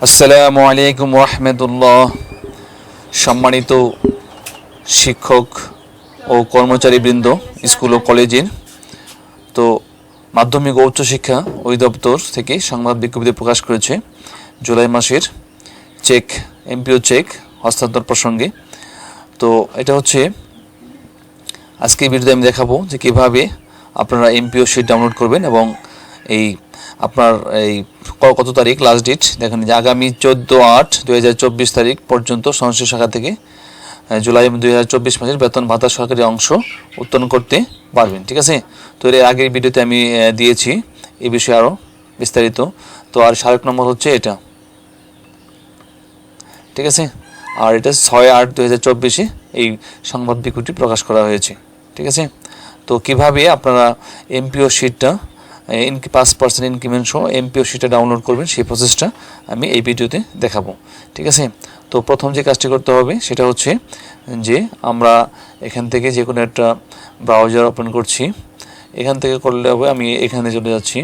আসসালামু আলাইকুম রাহমাতুল্লাহ। সম্মানিত শিক্ষক ও কর্মচারীবৃন্দ, স্কুল ও কলেজের তো মাধ্যমিক ও উচ্চশিক্ষা অধিদপ্তর থেকে সংবাদ বিজ্ঞপ্তি প্রকাশ করেছে জুলাই মাসের চেক এমপিও চেক হস্তান্তর প্রসঙ্গে। তো এটা হচ্ছে আজকে ভিডিওতে আমি দেখাবো যে কীভাবে আপনারা এমপিও শিট ডাউনলোড করবেন এবং এই আপনার এই কত তারিখ লাস্ট ডেট দেখেন যে আগামী 14/8/2024 তারিখ পর্যন্ত সংশ্লিষ্ট শাখা থেকে জুলাই 2024 মাসের বেতন ভাতা সরকারি অংশ উত্তোলন করতে পারবেন। ঠিক আছে, তো এর আগের ভিডিওতে আমি দিয়েছি এই বিষয়ে আরও বিস্তারিত। তো আর স্মারক নম্বর হচ্ছে এটা, ঠিক আছে। আর এটা 6/8/2024 এই সংবাদ বিজ্ঞপ্তি প্রকাশ করা হয়েছে। ঠিক আছে, তো কিভাবে আপনারা এমপিও শিটটা 5% ইনক্রিমেন্ট সহ এমপিও শিটটা ডাউনলোড করবেন সেই প্রসেসটা আমি এই ভিডিওতে দেখাবো। ঠিক আছে, তো প্রথম যে কাজটি করতে হবে সেটা হচ্ছে যে আমরা এখান থেকে যে কোনো একটা ব্রাউজার ওপেন করছি। এখান থেকে করলে হবে, আমি এখানে চলে যাচ্ছি,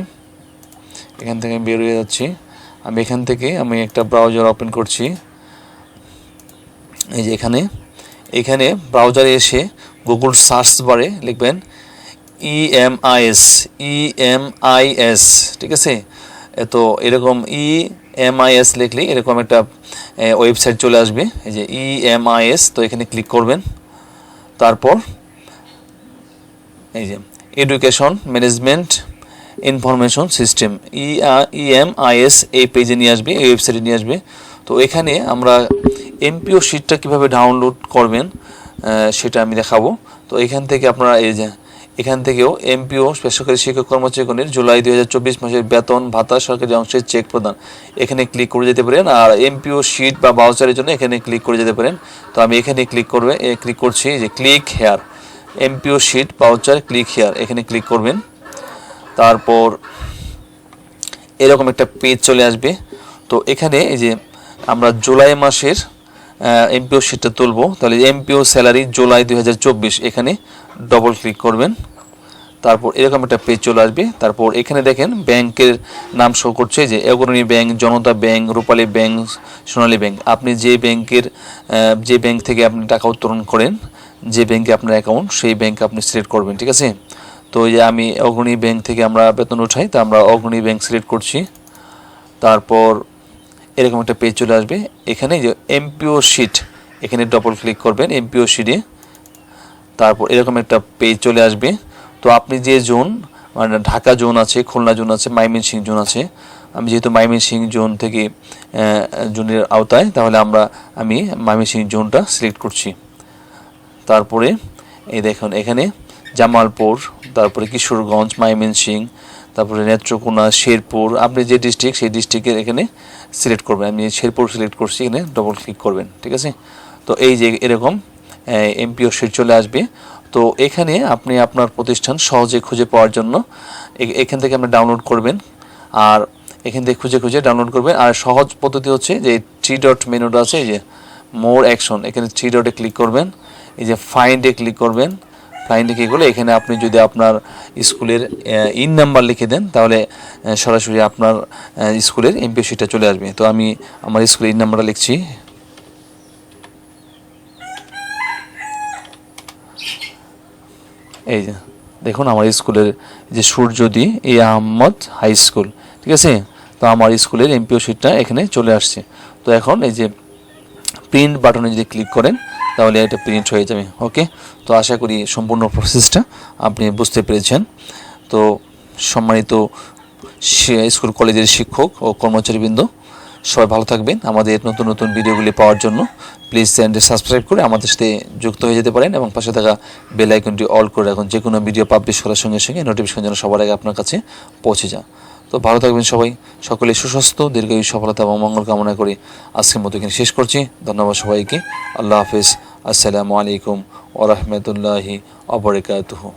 এখান থেকে বের হয়ে যাচ্ছি। আমি এখান থেকে আমি একটা ব্রাউজার ওপেন করছি। এই যে এখানে ব্রাউজারে এসে গুগল সার্চ বারে লিখবেন ইএমআইএস, ঠিক আছে। তো এরকম ইএমআইএস লিখলে এরকম একটা ওয়েবসাইট চলে আসবে, এই যে ইএমআইএস। তো এখানে ক্লিক করবেন, তারপর এই যে education management information system EMIS এই পেজে নিয়ে আসবে, এই ওয়েবসাইটে নিয়ে আসবে। তো এখানে আমরা এমপিও শিটটা কীভাবে ডাউনলোড করবেন সেটা আমি দেখাবো। তো এখান থেকে আপনারা এই যে এখান থেকেও এমপিও বেসরকারি শিক্ষক কর্মচারীগণের জুলাই 2024 মাসের বেতন ভাতা সরকারি অংশের চেক প্রদান এখানে ক্লিক করে যেতে পারেন। আর এমপিও শিট বা ভাউচারের জন্য এখানে ক্লিক করে যেতে পারেন। তো আমি এখানে ক্লিক করছি, যে click here MPO sheet voucher click here, এখানে ক্লিক করবেন। তারপর এরকম একটা পেজ চলে আসবে। তো এখানে এই যে আমরা জুলাই মাসের এমপিও শিটটা তুলব, তাহলে এমপিও স্যালারি জুলাই 2024 এখানে ডবল ক্লিক করবেন। তারপর এরকম একটা পেজ চলে আসবে। তারপর এখানে দেখেন ব্যাংকের নাম শো করছে, যে অগ্রণী ব্যাংক, জনতা ব্যাংক, রূপালী ব্যাংক, সোনালী ব্যাংক। আপনি যে ব্যাংক থেকে আপনি টাকা উত্তোলন করেন, যে ব্যাংকে আপনার অ্যাকাউন্ট, সেই ব্যাংক আপনি সিলেক্ট করবেন। ঠিক আছে, তো এই যে আমি অগ্রণী ব্যাংক থেকে আমরা বেতন উঠাই, তা আমরা অগ্রণী ব্যাংক সিলেক্ট করছি। তারপর এরকম একটা পেজ চলে আসবে। এখানে যে এমপিও শিট এখানে ডবল ক্লিক করবেন এমপিও শিটে। তারপর এরকম একটা পেজ চলে আসবে। তো আপনি যে জোন, মানে ঢাকা জোন আছে, খুলনা জোন আছে, ময়মনসিংহ জোন আছে। আমি যেহেতু ময়মনসিংহ জোন থেকে জোনের আওতায়, তাহলে আমি ময়মনসিংহ জোনটা সিলেক্ট করছি। তারপরে এই দেখুন এখানে জামালপুর, তারপরে কিশোরগঞ্জ, ময়মনসিংহ, তারপরে নেত্রকোনা, শেরপুর, আপনি যে ডিস্ট্রিক্ট সেই ডিস্ট্রিক্টের এখানে সিলেক্ট করবেন। আমি শেরপুর সিলেক্ট করছি, এখানে ডবল ক্লিক করবেন। ঠিক আছে, তো এই যে এরকম এমপিও শিট চলে আসবে। তো এখানে আপনি আপনার প্রতিষ্ঠান সহজে খুঁজে পাওয়ার জন্য এখান থেকে আপনি ডাউনলোড করবেন, আর এখান থেকে খুঁজে ডাউনলোড করবেন। আর সহজ পদ্ধতি হচ্ছে যে 3 ডট মেনুটা আছে, এই যে মোর অ্যাকশন, এখানে 3 ডটে ক্লিক করবেন, এই যে ফাইন্ডে ক্লিক করবেন। ফাইন্ডে ক্লিক করলে এখানে আপনি যদি আপনার স্কুলের ইন নাম্বার লিখে দেন, তাহলে সরাসরি আপনার স্কুলের এমপিও শিটটা চলে আসবে। তো আমি আমার স্কুলের ইন নাম্বারটা লিখছি, এই যে দেখুন আমার স্কুলের যে সূর্যদী আহমদ হাই স্কুল। ঠিক আছে, তো আমার স্কুলের এমপিও শিটটা এখানে চলে আসছে। তো এখন এই যে প্রিন্ট বাটনে যদি ক্লিক করেন, তাহলে এটা প্রিন্ট হয়ে যাবে। ওকে, তো আশা করি সম্পূর্ণ প্রসেসটা আপনি বুঝতে পেরেছেন। তো সম্মানিত স্কুল কলেজের শিক্ষক ও কর্মচারীবৃন্দ, সবাই ভালো থাকবেন। আমাদের নতুন নতুন ভিডিওগুলি পাওয়ার জন্য প্লিজ চ্যানেলটি সাবস্ক্রাইব করে আমাদের সাথে যুক্ত হয়ে যেতে পারেন এবং পাশে থাকা বেল আইকনটি অল করে রাখুন। যে কোনো ভিডিও পাবলিশ করার সঙ্গে সঙ্গে নোটিফিকেশন যেন সবার আগে আপনার কাছে পৌঁছে যায়। তো ভালো থাকবেন সবাই, সকলে সুস্বাস্থ্য, দীর্ঘায়ু, সফলতা এবং মঙ্গল কামনা করে আজকের মতো এখানে শেষ করছি। ধন্যবাদ সবাইকে। আল্লাহ হাফিজ। আসসালামু আলাইকুম ওয়া রাহমাতুল্লাহি ওয়া বারাকাতুহু।